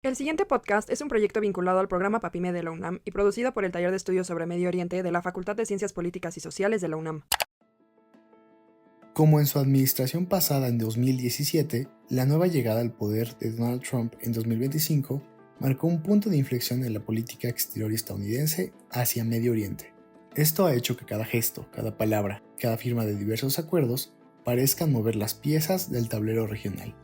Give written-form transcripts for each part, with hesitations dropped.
El siguiente podcast es un proyecto vinculado al programa PAPIME de la UNAM y producido por el Taller de Estudios sobre Medio Oriente de la Facultad de Ciencias Políticas y Sociales de la UNAM. Como en su administración pasada en 2017, la nueva llegada al poder de Donald Trump en 2025 marcó un punto de inflexión en la política exterior estadounidense hacia Medio Oriente. Esto ha hecho que cada gesto, cada palabra, cada firma de diversos acuerdos parezcan mover las piezas del tablero regional.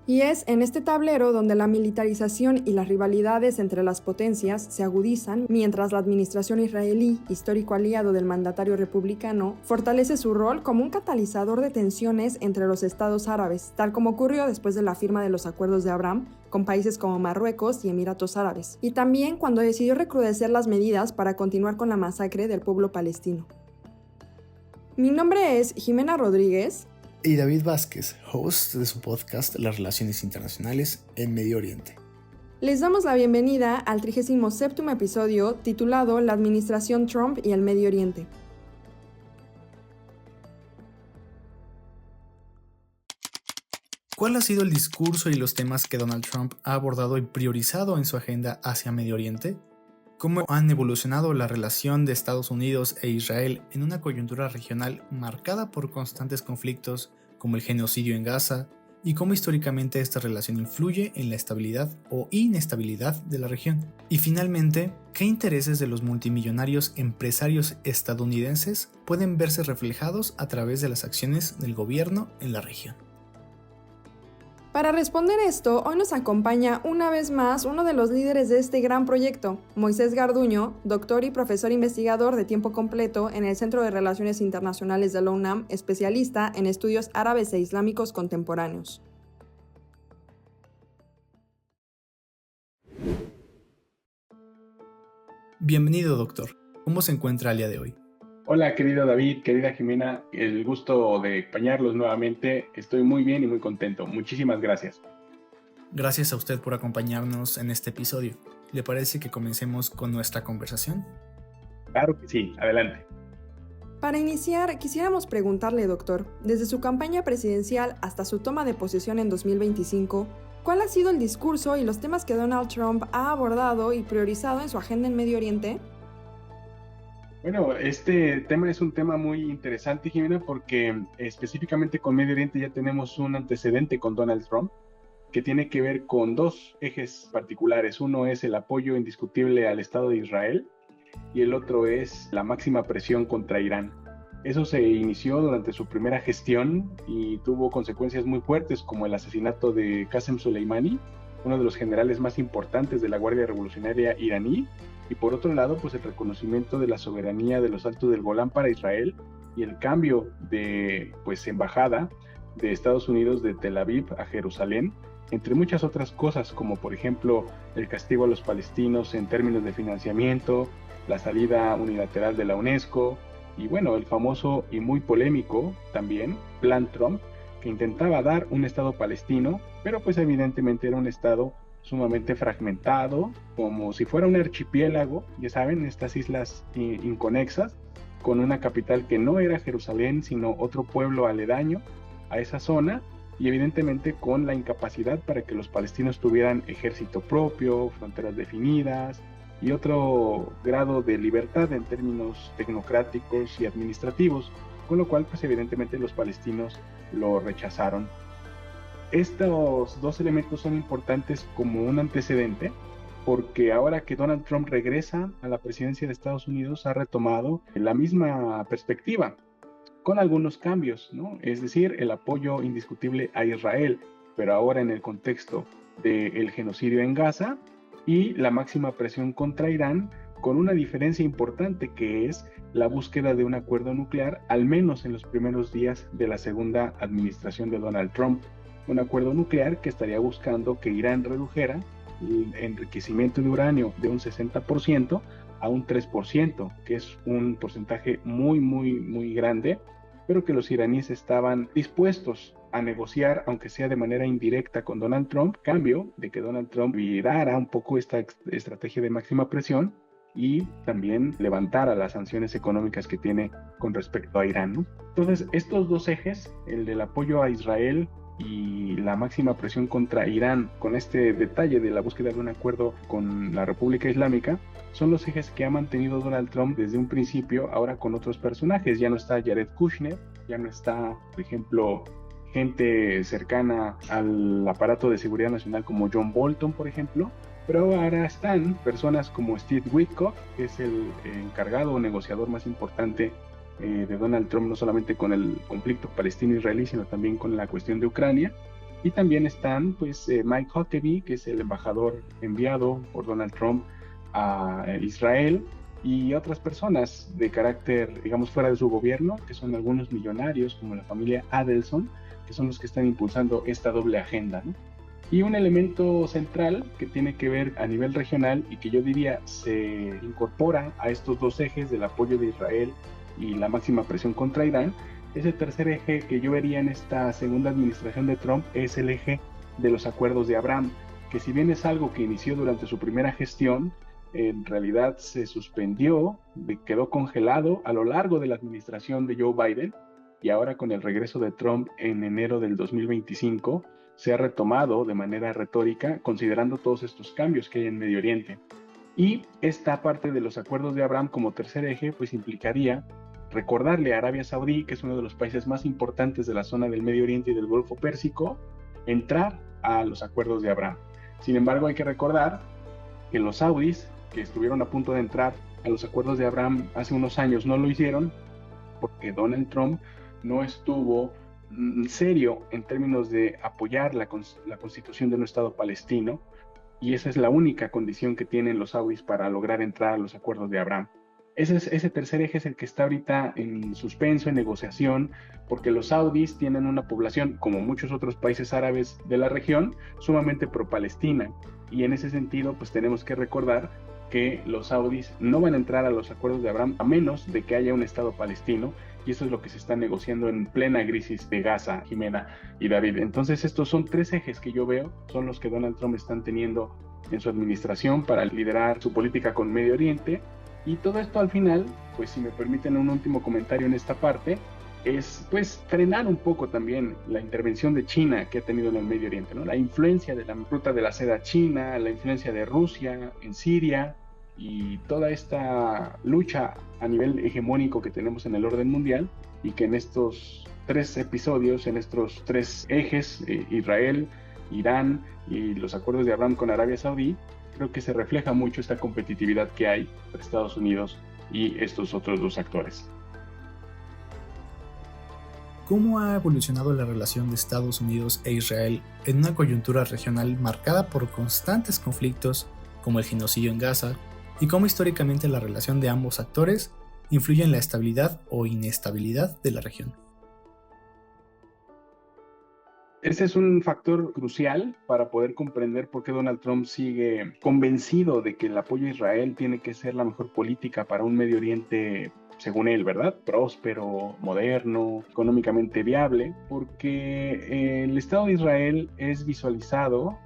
Y es en este tablero donde la militarización y las rivalidades entre las potencias se agudizan, mientras la administración israelí, histórico aliado del mandatario republicano, fortalece su rol como un catalizador de tensiones entre los estados árabes, tal como ocurrió después de la firma de los acuerdos de Abraham con países como Marruecos y Emiratos Árabes, y también cuando decidió recrudecer las medidas para continuar con la masacre del pueblo palestino. Mi nombre es Jimena Rodríguez. Y David Vázquez, host de su podcast Las Relaciones Internacionales en Medio Oriente. Les damos la bienvenida al 37º episodio titulado La Administración Trump y el Medio Oriente. ¿Cuál ha sido el discurso y los temas que Donald Trump ha abordado y priorizado en su agenda hacia Medio Oriente? ¿Cómo han evolucionado la relación de Estados Unidos e Israel en una coyuntura regional marcada por constantes conflictos como el genocidio en Gaza? ¿Y cómo históricamente esta relación influye en la estabilidad o inestabilidad de la región? Y finalmente, ¿qué intereses de los multimillonarios empresarios estadounidenses pueden verse reflejados a través de las acciones del gobierno en la región? Para responder esto, hoy nos acompaña una vez más uno de los líderes de este gran proyecto, Moisés Garduño, doctor y profesor investigador de tiempo completo en el Centro de Relaciones Internacionales de la UNAM, especialista en estudios árabes e islámicos contemporáneos. Bienvenido, doctor. ¿Cómo se encuentra el día de hoy? Hola, querido David, querida Jimena, el gusto de acompañarlos nuevamente. Estoy muy bien y muy contento. Muchísimas gracias. Gracias a usted por acompañarnos en este episodio. ¿Le parece que comencemos con nuestra conversación? Claro que sí, adelante. Para iniciar, quisiéramos preguntarle, doctor, desde su campaña presidencial hasta su toma de posesión en 2025, ¿cuál ha sido el discurso y los temas que Donald Trump ha abordado y priorizado en su agenda en Medio Oriente? Bueno, este tema es un tema muy interesante, Jimena, porque específicamente con Medio Oriente ya tenemos un antecedente con Donald Trump que tiene que ver con dos ejes particulares. Uno es el apoyo indiscutible al Estado de Israel y el otro es la máxima presión contra Irán. Eso se inició durante su primera gestión y tuvo consecuencias muy fuertes, como el asesinato de Qasem Soleimani, uno de los generales más importantes de la Guardia Revolucionaria iraní, y por otro lado, pues el reconocimiento de la soberanía de los Altos del Golán para Israel y el cambio de embajada de Estados Unidos de Tel Aviv a Jerusalén, entre muchas otras cosas, como por ejemplo el castigo a los palestinos en términos de financiamiento, la salida unilateral de la UNESCO y bueno, el famoso y muy polémico también Plan Trump, que intentaba dar un Estado palestino, pero pues evidentemente era un Estado sumamente fragmentado, como si fuera un archipiélago, ya saben, estas islas inconexas, con una capital que no era Jerusalén, sino otro pueblo aledaño a esa zona, y evidentemente con la incapacidad para que los palestinos tuvieran ejército propio, fronteras definidas, y otro grado de libertad en términos tecnocráticos y administrativos, con lo cual pues evidentemente los palestinos lo rechazaron. Estos dos elementos son importantes como un antecedente porque ahora que Donald Trump regresa a la presidencia de Estados Unidos ha retomado la misma perspectiva con algunos cambios, ¿no? Es decir, el apoyo indiscutible a Israel, pero ahora en el contexto del genocidio en Gaza y la máxima presión contra Irán, con una diferencia importante que es la búsqueda de un acuerdo nuclear, al menos en los primeros días de la segunda administración de Donald Trump. Un acuerdo nuclear que estaría buscando que Irán redujera el enriquecimiento de uranio de un 60% a un 3%, que es un porcentaje muy grande, pero que los iraníes estaban dispuestos a negociar, aunque sea de manera indirecta, con Donald Trump, cambio de que Donald Trump virara un poco esta estrategia de máxima presión y también levantara las sanciones económicas que tiene con respecto a Irán, ¿no? Entonces, estos dos ejes, el del apoyo a Israel y la máxima presión contra Irán, con este detalle de la búsqueda de un acuerdo con la República Islámica, son los ejes que ha mantenido Donald Trump desde un principio, ahora con otros personajes. Ya no está Jared Kushner, ya no está, por ejemplo, gente cercana al aparato de seguridad nacional como John Bolton, por ejemplo, pero ahora están personas como Steve Witkoff, que es el encargado o negociador más importante de Donald Trump, no solamente con el conflicto palestino-israelí, sino también con la cuestión de Ucrania. Y también están pues Mike Huckabee, que es el embajador enviado por Donald Trump a Israel, y otras personas de carácter, digamos, fuera de su gobierno, que son algunos millonarios, como la familia Adelson, que son los que están impulsando esta doble agenda, ¿no? Y un elemento central que tiene que ver a nivel regional y que yo diría se incorpora a estos dos ejes del apoyo de Israel y la máxima presión contra Irán, ese tercer eje que yo vería en esta segunda administración de Trump es el eje de los acuerdos de Abraham, que si bien es algo que inició durante su primera gestión, en realidad se suspendió, quedó congelado a lo largo de la administración de Joe Biden, y ahora con el regreso de Trump en enero del 2025 se ha retomado de manera retórica, considerando todos estos cambios que hay en Medio Oriente. Y esta parte de los acuerdos de Abraham como tercer eje pues implicaría recordarle a Arabia Saudí, que es uno de los países más importantes de la zona del Medio Oriente y del Golfo Pérsico, entrar a los acuerdos de Abraham. Sin embargo, hay que recordar que los saudíes, que estuvieron a punto de entrar a los acuerdos de Abraham hace unos años, no lo hicieron porque Donald Trump no estuvo serio en términos de apoyar la constitución de un Estado palestino, y esa es la única condición que tienen los saudíes para lograr entrar a los acuerdos de Abraham. Ese tercer eje es el que está ahorita en suspenso, en negociación, porque los saudíes tienen una población, como muchos otros países árabes de la región, sumamente pro-palestina, y en ese sentido pues tenemos que recordar que los saudíes no van a entrar a los acuerdos de Abraham a menos de que haya un Estado palestino, y eso es lo que se está negociando en plena crisis de Gaza, Jimena y David. Entonces estos son tres ejes que yo veo, son los que Donald Trump están teniendo en su administración para liderar su política con Medio Oriente, y todo esto al final, pues si me permiten un último comentario en esta parte, es pues frenar un poco también la intervención de China que ha tenido en el Medio Oriente, ¿no? La influencia de la ruta de la seda china, la influencia de Rusia en Siria, y toda esta lucha a nivel hegemónico que tenemos en el orden mundial, y que en estos tres episodios, en estos tres ejes, Israel, Irán y los acuerdos de Abraham con Arabia Saudí, creo que se refleja mucho esta competitividad que hay entre Estados Unidos y estos otros dos actores. ¿Cómo ha evolucionado la relación de Estados Unidos e Israel en una coyuntura regional marcada por constantes conflictos como el genocidio en Gaza, y cómo históricamente la relación de ambos actores influye en la estabilidad o inestabilidad de la región? Ese es un factor crucial para poder comprender por qué Donald Trump sigue convencido de que el apoyo a Israel tiene que ser la mejor política para un Medio Oriente, según él, ¿verdad? Próspero, moderno, económicamente viable, porque el Estado de Israel es visualizado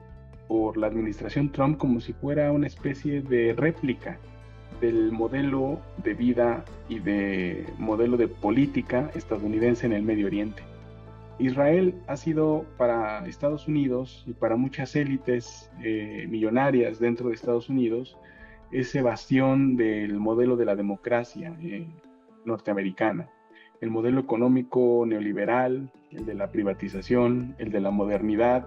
por la administración Trump como si fuera una especie de réplica del modelo de vida y de modelo de política estadounidense en el Medio Oriente. Israel ha sido para Estados Unidos y para muchas élites millonarias dentro de Estados Unidos ese bastión del modelo de la democracia norteamericana, el modelo económico neoliberal, el de la privatización, el de la modernidad.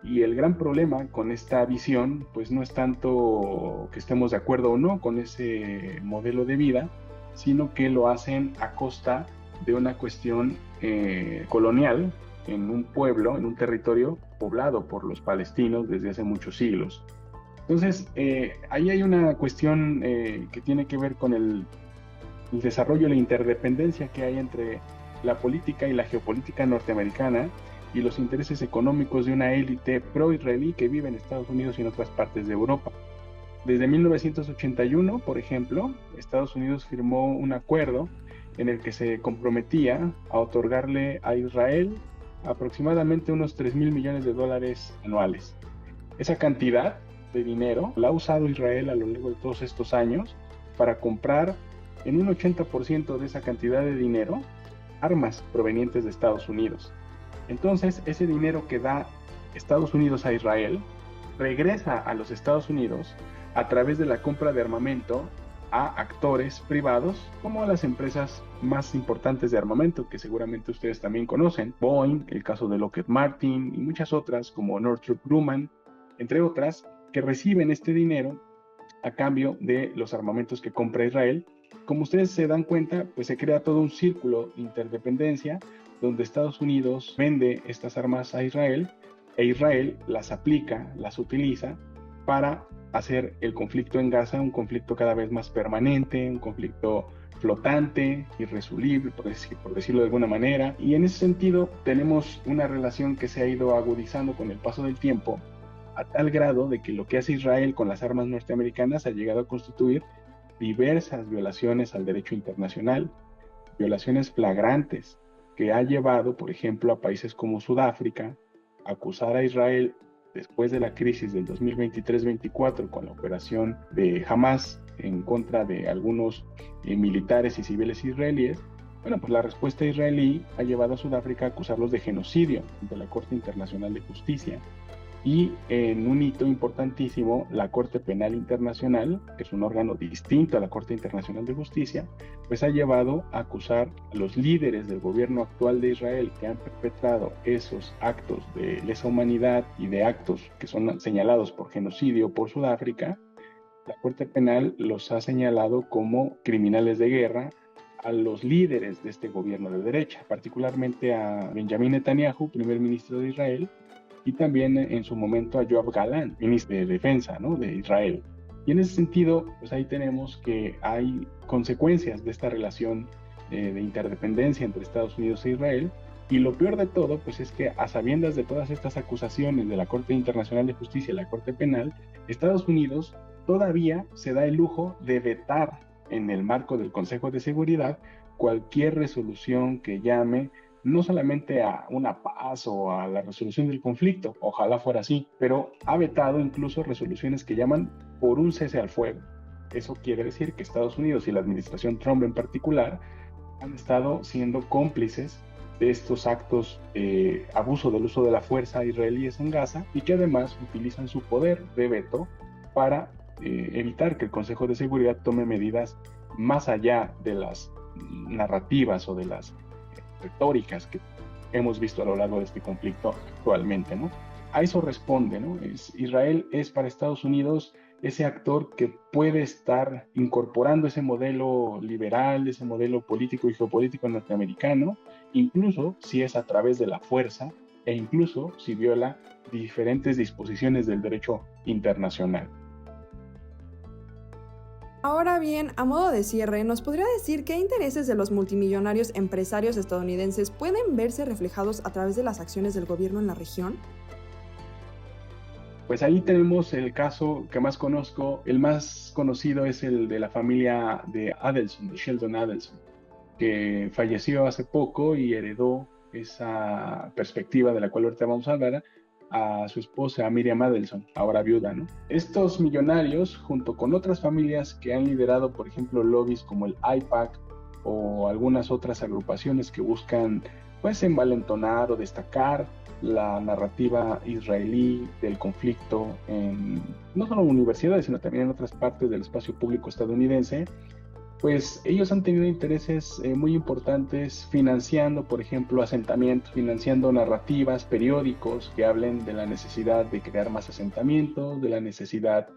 Y el gran problema con esta visión, pues no es tanto que estemos de acuerdo o no con ese modelo de vida, sino que lo hacen a costa de una cuestión colonial en un pueblo, en un territorio poblado por los palestinos desde hace muchos siglos. Entonces, ahí hay una cuestión que tiene que ver con el desarrollo y la interdependencia que hay entre la política y la geopolítica norteamericana y los intereses económicos de una élite pro-israelí que vive en Estados Unidos y en otras partes de Europa. Desde 1981, por ejemplo, Estados Unidos firmó un acuerdo en el que se comprometía a otorgarle a Israel aproximadamente unos $3,000 millones anuales. Esa cantidad de dinero la ha usado Israel a lo largo de todos estos años para comprar en un 80% de esa cantidad de dinero armas provenientes de Estados Unidos. Entonces, ese dinero que da Estados Unidos a Israel regresa a los Estados Unidos a través de la compra de armamento a actores privados como las empresas más importantes de armamento que seguramente ustedes también conocen, Boeing, el caso de Lockheed Martin y muchas otras como Northrop Grumman, entre otras, que reciben este dinero a cambio de los armamentos que compra Israel. Como ustedes se dan cuenta, pues se crea todo un círculo de interdependencia donde Estados Unidos vende estas armas a Israel e Israel las aplica, las utiliza para hacer el conflicto en Gaza un conflicto cada vez más permanente, un conflicto flotante, irresoluble, por decirlo de alguna manera. Y en ese sentido tenemos una relación que se ha ido agudizando con el paso del tiempo, a tal grado de que lo que hace Israel con las armas norteamericanas ha llegado a constituir diversas violaciones al derecho internacional, violaciones flagrantes, que ha llevado, por ejemplo, a países como Sudáfrica a acusar a Israel después de la crisis del 2023-24 con la operación de Hamas en contra de algunos militares y civiles israelíes. Bueno, pues la respuesta israelí ha llevado a Sudáfrica a acusarlos de genocidio ante la Corte Internacional de Justicia. Y en un hito importantísimo, la Corte Penal Internacional, que es un órgano distinto a la Corte Internacional de Justicia, pues ha llevado a acusar a los líderes del gobierno actual de Israel que han perpetrado esos actos de lesa humanidad y de actos que son señalados por genocidio por Sudáfrica. La Corte Penal los ha señalado como criminales de guerra a los líderes de este gobierno de derecha, particularmente a Benjamín Netanyahu, primer ministro de Israel, y también en su momento a Yoav Galán, ministro de Defensa, ¿no?, de Israel. Y en ese sentido, pues ahí tenemos que hay consecuencias de esta relación de interdependencia entre Estados Unidos e Israel. Y lo peor de todo, pues es que a sabiendas de todas estas acusaciones de la Corte Internacional de Justicia y la Corte Penal, Estados Unidos todavía se da el lujo de vetar en el marco del Consejo de Seguridad cualquier resolución que llame no solamente a una paz o a la resolución del conflicto, ojalá fuera así, pero ha vetado incluso resoluciones que llaman por un cese al fuego. Eso quiere decir que Estados Unidos y la administración Trump en particular han estado siendo cómplices de estos actos de abuso del uso de la fuerza israelíes en Gaza y que además utilizan su poder de veto para evitar que el Consejo de Seguridad tome medidas más allá de las narrativas o de las retóricas que hemos visto a lo largo de este conflicto actualmente, ¿no? A eso responde, ¿no? Israel es para Estados Unidos ese actor que puede estar incorporando ese modelo liberal, ese modelo político y geopolítico norteamericano, incluso si es a través de la fuerza e incluso si viola diferentes disposiciones del derecho internacional. Ahora bien, a modo de cierre, ¿nos podría decir qué intereses de los multimillonarios empresarios estadounidenses pueden verse reflejados a través de las acciones del gobierno en la región? Pues ahí tenemos el caso que más conozco. El más conocido es el de la familia de Adelson, de Sheldon Adelson, que falleció hace poco y heredó esa perspectiva de la cual ahorita vamos a hablar a su esposa Miriam Adelson, ahora viuda, ¿no? Estos millonarios, junto con otras familias que han liderado, por ejemplo, lobbies como el AIPAC o algunas otras agrupaciones que buscan, pues, envalentonar o destacar la narrativa israelí del conflicto en no solo universidades, sino también en otras partes del espacio público estadounidense, pues ellos han tenido intereses muy importantes financiando, por ejemplo, asentamientos, financiando narrativas, periódicos que hablen de la necesidad de crear más asentamientos, de la necesidad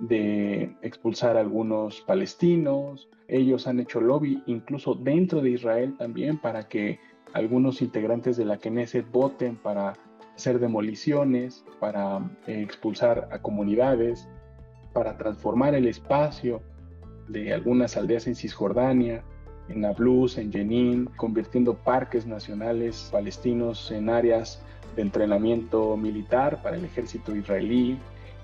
de expulsar a algunos palestinos. Ellos han hecho lobby incluso dentro de Israel también para que algunos integrantes de la Knesset voten para hacer demoliciones, para expulsar a comunidades, para transformar el espacio de algunas aldeas en Cisjordania, en Nablus, en Jenin, convirtiendo parques nacionales palestinos en áreas de entrenamiento militar para el ejército israelí.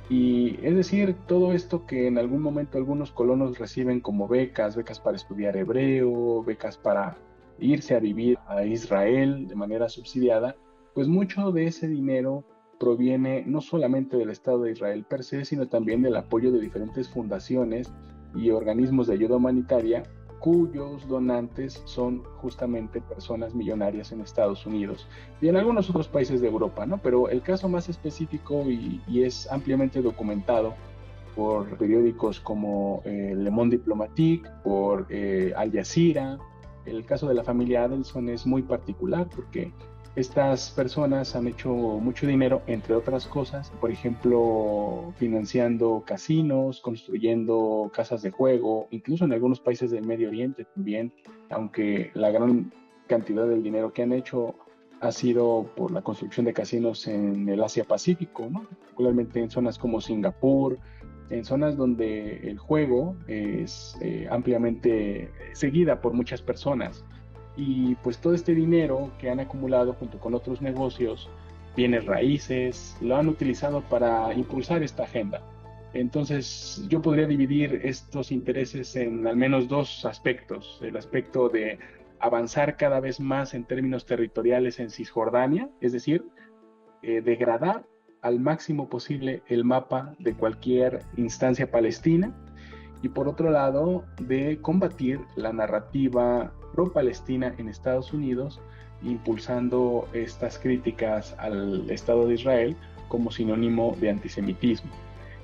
Y es decir, todo esto que en algún momento algunos colonos reciben como becas para estudiar hebreo, becas para irse a vivir a Israel de manera subsidiada, pues mucho de ese dinero proviene no solamente del Estado de Israel per se, sino también del apoyo de diferentes fundaciones y organismos de ayuda humanitaria cuyos donantes son justamente personas millonarias en Estados Unidos y en algunos otros países de Europa, ¿no? Pero el caso más específico y es ampliamente documentado por periódicos como Le Monde Diplomatique, por Al Jazeera. El caso de la familia Adelson es muy particular porque estas personas han hecho mucho dinero, entre otras cosas, por ejemplo, financiando casinos, construyendo casas de juego, incluso en algunos países del Medio Oriente también, aunque la gran cantidad del dinero que han hecho ha sido por la construcción de casinos en el Asia Pacífico, ¿no? Particularmente en zonas como Singapur, en zonas donde el juego es ampliamente seguida por muchas personas. Y pues todo este dinero que han acumulado junto con otros negocios, bienes raíces, lo han utilizado para impulsar esta agenda. Entonces yo podría dividir estos intereses en al menos dos aspectos. El aspecto de avanzar cada vez más en términos territoriales en Cisjordania, es decir, degradar al máximo posible el mapa de cualquier instancia palestina, y por otro lado de combatir la narrativa pro-palestina en Estados Unidos, impulsando estas críticas al Estado de Israel como sinónimo de antisemitismo.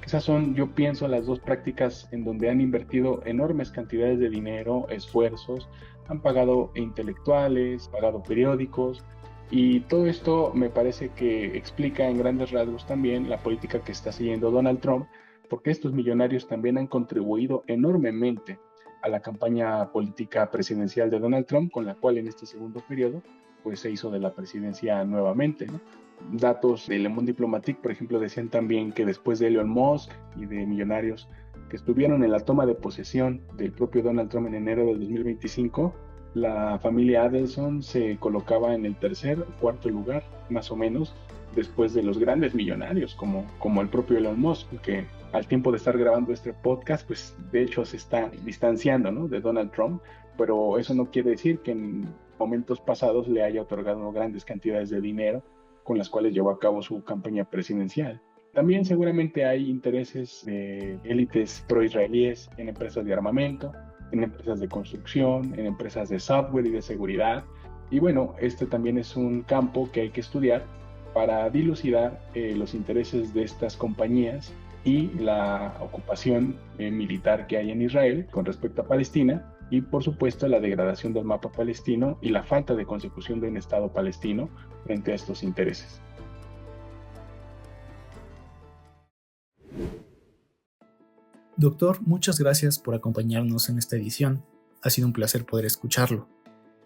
Esas son, yo pienso, las dos prácticas en donde han invertido enormes cantidades de dinero, esfuerzos, han pagado intelectuales, pagado periódicos, y todo esto me parece que explica en grandes rasgos también la política que está siguiendo Donald Trump, porque estos millonarios también han contribuido enormemente a la campaña política presidencial de Donald Trump, con la cual en este segundo periodo pues se hizo de la presidencia nuevamente, ¿no? Datos de Le Monde Diplomatique, por ejemplo, decían también que después de Elon Musk y de millonarios que estuvieron en la toma de posesión del propio Donald Trump en enero de 2025, la familia Adelson se colocaba en el tercer o cuarto lugar, más o menos, después de los grandes millonarios, como el propio Elon Musk, que al tiempo de estar grabando este podcast, pues de hecho se está distanciando, ¿no?, de Donald Trump, pero eso no quiere decir que en momentos pasados le haya otorgado grandes cantidades de dinero con las cuales llevó a cabo su campaña presidencial. También seguramente hay intereses de élites pro-israelíes en empresas de armamento, en empresas de construcción, en empresas de software y de seguridad. Y bueno, este también es un campo que hay que estudiar para dilucidar los intereses de estas compañías y la ocupación militar que hay en Israel con respecto a Palestina, y por supuesto la degradación del mapa palestino y la falta de consecución de un Estado palestino frente a estos intereses. Doctor, muchas gracias por acompañarnos en esta edición. Ha sido un placer poder escucharlo.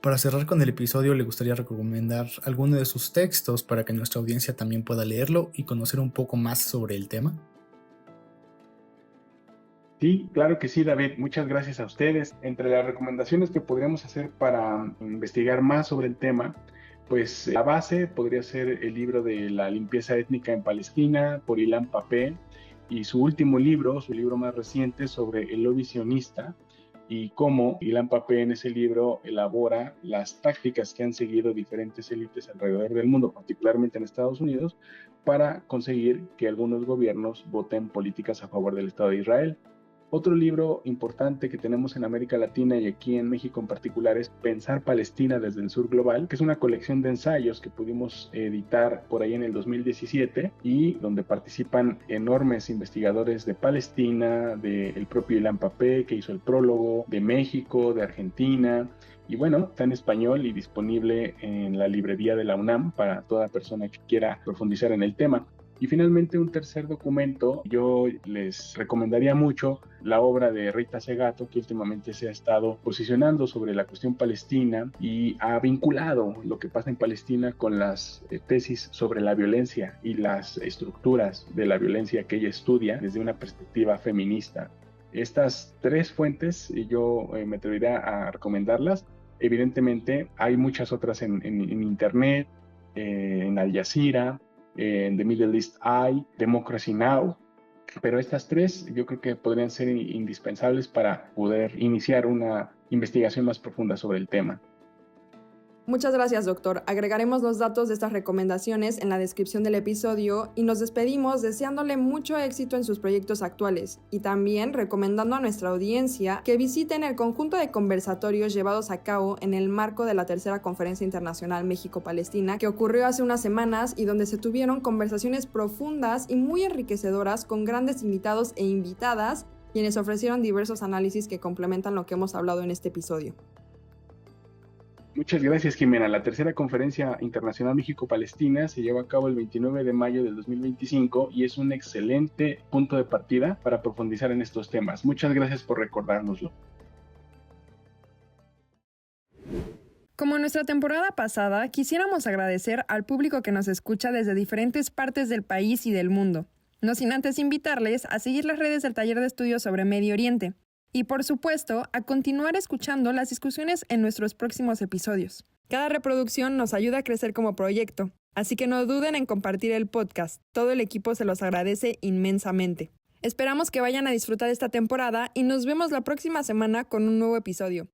Para cerrar con el episodio, ¿le gustaría recomendar alguno de sus textos para que nuestra audiencia también pueda leerlo y conocer un poco más sobre el tema? Sí, claro que sí, David. Muchas gracias a ustedes. Entre las recomendaciones que podríamos hacer para investigar más sobre el tema, pues la base podría ser el libro de la limpieza étnica en Palestina por Ilan Pappé, y su último libro, su libro más reciente, sobre el lobby sionista y cómo Ilan Pappé en ese libro elabora las tácticas que han seguido diferentes élites alrededor del mundo, particularmente en Estados Unidos, para conseguir que algunos gobiernos voten políticas a favor del Estado de Israel. Otro libro importante que tenemos en América Latina y aquí en México en particular es Pensar Palestina desde el Sur Global, que es una colección de ensayos que pudimos editar por ahí en el 2017 y donde participan enormes investigadores de Palestina, del propio Ilan Pappé, que hizo el prólogo, de México, de Argentina. Y bueno, está en español y disponible en la librería de la UNAM para toda persona que quiera profundizar en el tema. Y finalmente, un tercer documento, yo les recomendaría mucho la obra de Rita Segato, que últimamente se ha estado posicionando sobre la cuestión palestina y ha vinculado lo que pasa en Palestina con las tesis sobre la violencia y las estructuras de la violencia que ella estudia desde una perspectiva feminista. Estas tres fuentes yo me atrevería a recomendarlas. Evidentemente hay muchas otras en internet, en Al Jazeera, en The Middle East Eye, Democracy Now!, pero estas tres yo creo que podrían ser indispensables para poder iniciar una investigación más profunda sobre el tema. Muchas gracias, doctor. Agregaremos los datos de estas recomendaciones en la descripción del episodio y nos despedimos deseándole mucho éxito en sus proyectos actuales y también recomendando a nuestra audiencia que visiten el conjunto de conversatorios llevados a cabo en el marco de la tercera Conferencia Internacional México-Palestina que ocurrió hace unas semanas y donde se tuvieron conversaciones profundas y muy enriquecedoras con grandes invitados e invitadas, quienes ofrecieron diversos análisis que complementan lo que hemos hablado en este episodio. Muchas gracias, Jimena. La tercera Conferencia Internacional México-Palestina se lleva a cabo el 29 de mayo del 2025 y es un excelente punto de partida para profundizar en estos temas. Muchas gracias por recordárnoslo. Como en nuestra temporada pasada, quisiéramos agradecer al público que nos escucha desde diferentes partes del país y del mundo, no sin antes invitarles a seguir las redes del Taller de Estudios sobre Medio Oriente. Y por supuesto, a continuar escuchando las discusiones en nuestros próximos episodios. Cada reproducción nos ayuda a crecer como proyecto, así que no duden en compartir el podcast. Todo el equipo se los agradece inmensamente. Esperamos que vayan a disfrutar esta temporada y nos vemos la próxima semana con un nuevo episodio.